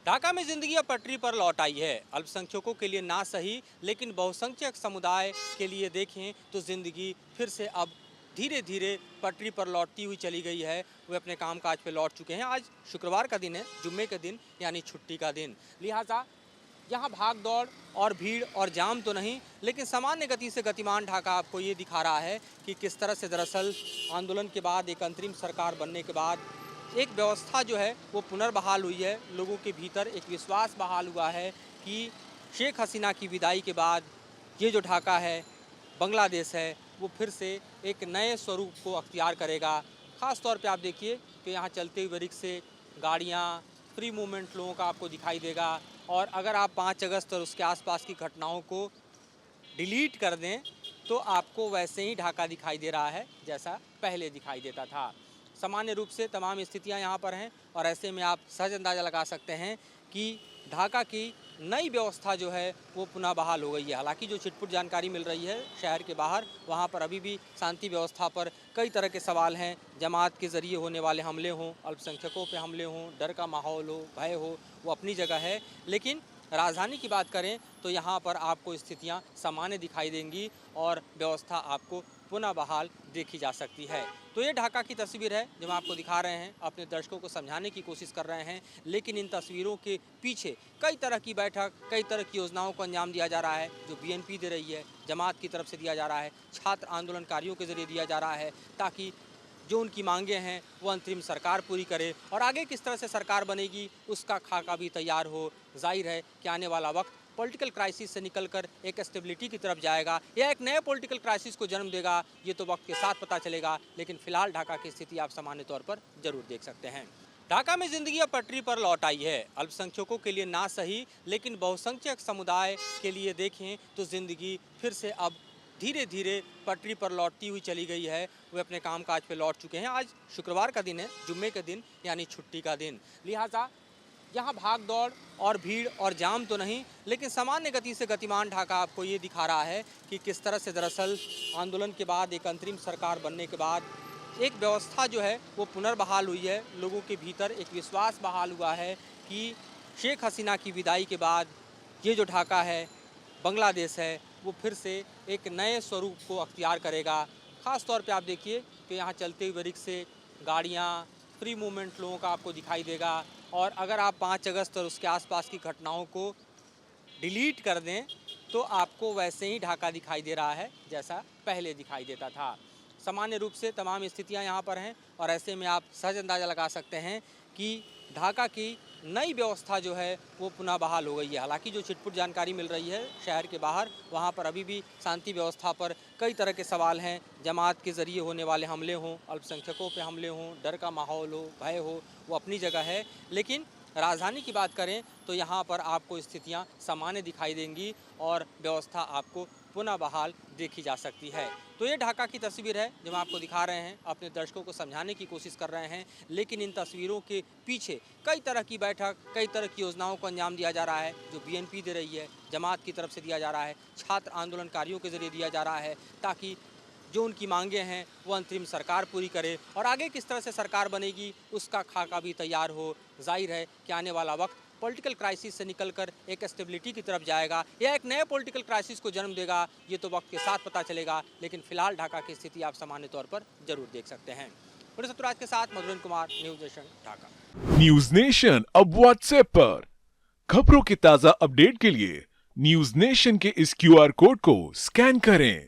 ढाका में जिंदगी अब पटरी पर लौट आई है। अल्पसंख्यकों के लिए ना सही, लेकिन बहुसंख्यक समुदाय के लिए देखें तो जिंदगी फिर से अब धीरे धीरे पटरी पर लौटती हुई चली गई है। वे अपने कामकाज पे लौट चुके हैं। आज शुक्रवार का दिन है, जुम्मे के दिन यानी छुट्टी का दिन। लिहाजा यहाँ भाग दौड़ और भीड़ और जाम तो नहीं, लेकिन सामान्य गति से गतिमान ढाका आपको ये दिखा रहा है कि किस तरह से दरअसल आंदोलन के बाद, एक अंतरिम सरकार बनने के बाद एक व्यवस्था जो है वो पुनर्बहाल हुई है। लोगों के भीतर एक विश्वास बहाल हुआ है कि शेख हसीना की विदाई के बाद ये जो ढाका है, बांग्लादेश है, वो फिर से एक नए स्वरूप को अख्तियार करेगा। ख़ास तौर पे आप देखिए कि यहाँ चलते हुए रिक्शे, गाड़ियाँ, फ्री मूवमेंट लोगों का आपको दिखाई देगा। और अगर आप 5 अगस्त और उसके आसपास की घटनाओं को डिलीट कर दें तो आपको वैसे ही ढाका दिखाई दे रहा है जैसा पहले दिखाई देता था। सामान्य रूप से तमाम स्थितियां यहाँ पर हैं और ऐसे में आप सहज अंदाज़ा लगा सकते हैं कि ढाका की नई व्यवस्था जो है वो पुनः बहाल हो गई है। हालांकि जो छिटपुट जानकारी मिल रही है शहर के बाहर, वहाँ पर अभी भी शांति व्यवस्था पर कई तरह के सवाल हैं। जमात के ज़रिए होने वाले हमले हों, अल्पसंख्यकों पे हमले हों, डर का माहौल हो, भय हो, वो अपनी जगह है। लेकिन राजधानी की बात करें तो यहाँ पर आपको स्थितियाँ सामान्य दिखाई देंगी और व्यवस्था आपको पुनः बहाल देखी जा सकती है। तो ये ढाका की तस्वीर है जो हम आपको दिखा रहे हैं, अपने दर्शकों को समझाने की कोशिश कर रहे हैं। लेकिन इन तस्वीरों के पीछे कई तरह की बैठक, कई तरह की योजनाओं को अंजाम दिया जा रहा है जो बीएनपी दे रही है, जमात की तरफ से दिया जा रहा है, छात्र आंदोलनकारियों के जरिए दिया जा रहा है, ताकि जो उनकी मांगें हैं वो अंतरिम सरकार पूरी करे। और आगे किस तरह से सरकार बनेगी उसका खाका भी तैयार हो। जाहिर है कि आने वाला वक्त पॉलिटिकल क्राइसिस से निकलकर एक स्टेबिलिटी की तरफ जाएगा या एक नए पॉलिटिकल क्राइसिस को जन्म देगा, ये तो वक्त के साथ पता चलेगा। लेकिन फिलहाल ढाका की स्थिति आप सामान्य तौर पर जरूर देख सकते हैं। ढाका में जिंदगी अब पटरी पर लौट आई है। अल्पसंख्यकों के लिए ना सही, लेकिन बहुसंख्यक समुदाय के लिए देखें तो जिंदगी फिर से अब धीरे धीरे पटरी पर लौटती हुई चली गई है। वे अपने कामकाज पे लौट चुके हैं। आज शुक्रवार का दिन है, जुम्मे के दिन यानी छुट्टी का दिन। लिहाजा यहाँ भाग दौड़ और भीड़ और जाम तो नहीं, लेकिन सामान्य गति से गतिमान ढाका आपको ये दिखा रहा है कि किस तरह से दरअसल आंदोलन के बाद, एक अंतरिम सरकार बनने के बाद एक व्यवस्था जो है वो पुनर्बहाल हुई है। लोगों के भीतर एक विश्वास बहाल हुआ है कि शेख हसीना की विदाई के बाद ये जो ढाका है, बांग्लादेश है, वो फिर से एक नए स्वरूप को अख्तियार करेगा। ख़ास तौर पे आप देखिए कि यहाँ चलते हुए रिक्शे, गाड़ियाँ, फ्री मूवमेंट लोगों का आपको दिखाई देगा। और अगर आप 5 अगस्त और उसके आसपास की घटनाओं को डिलीट कर दें तो आपको वैसे ही ढाका दिखाई दे रहा है जैसा पहले दिखाई देता था। सामान्य रूप से तमाम स्थितियां यहाँ पर हैं और ऐसे में आप सहज अंदाज़ा लगा सकते हैं कि ढाका की नई व्यवस्था जो है वो पुनः बहाल हो गई है। हालांकि जो छिटपुट जानकारी मिल रही है शहर के बाहर, वहाँ पर अभी भी शांति व्यवस्था पर कई तरह के सवाल हैं। जमात के ज़रिए होने वाले हमले हों, अल्पसंख्यकों पे हमले हों, डर का माहौल हो, भय हो, वो अपनी जगह है। लेकिन राजधानी की बात करें तो यहाँ पर आपको स्थितियाँ सामान्य दिखाई देंगी और व्यवस्था आपको पुनः बहाल देखी जा सकती है। तो ये ढाका की तस्वीर है जो हम आपको दिखा रहे हैं, अपने दर्शकों को समझाने की कोशिश कर रहे हैं। लेकिन इन तस्वीरों के पीछे कई तरह की बैठक, कई तरह की योजनाओं को अंजाम दिया जा रहा है जो बीएनपी दे रही है, जमात की तरफ से दिया जा रहा है, छात्र आंदोलनकारियों के जरिए दिया जा रहा है, ताकि जो उनकी मांगें हैं वो अंतरिम सरकार पूरी करे। और आगे किस तरह से सरकार बनेगी उसका खाका भी तैयार हो। जाहिर है कि आने वाला वक्त पॉलिटिकल क्राइसिस से निकलकर एक स्टेबिलिटी की तरफ जाएगा या एक नए पॉलिटिकल क्राइसिस को जन्म देगा, ये तो वक्त के साथ पता चलेगा। लेकिन फिलहाल ढाका की स्थिति आप सामान्य तौर पर जरूर देख सकते हैं। सतराज के साथ Madhuran Kumar, news nation Dhaka. News nation अब व्हाट्सएप पर खबरों की ताजा अपडेट के लिए न्यूज नेशन के इस क्यूआर कोड को स्कैन करें।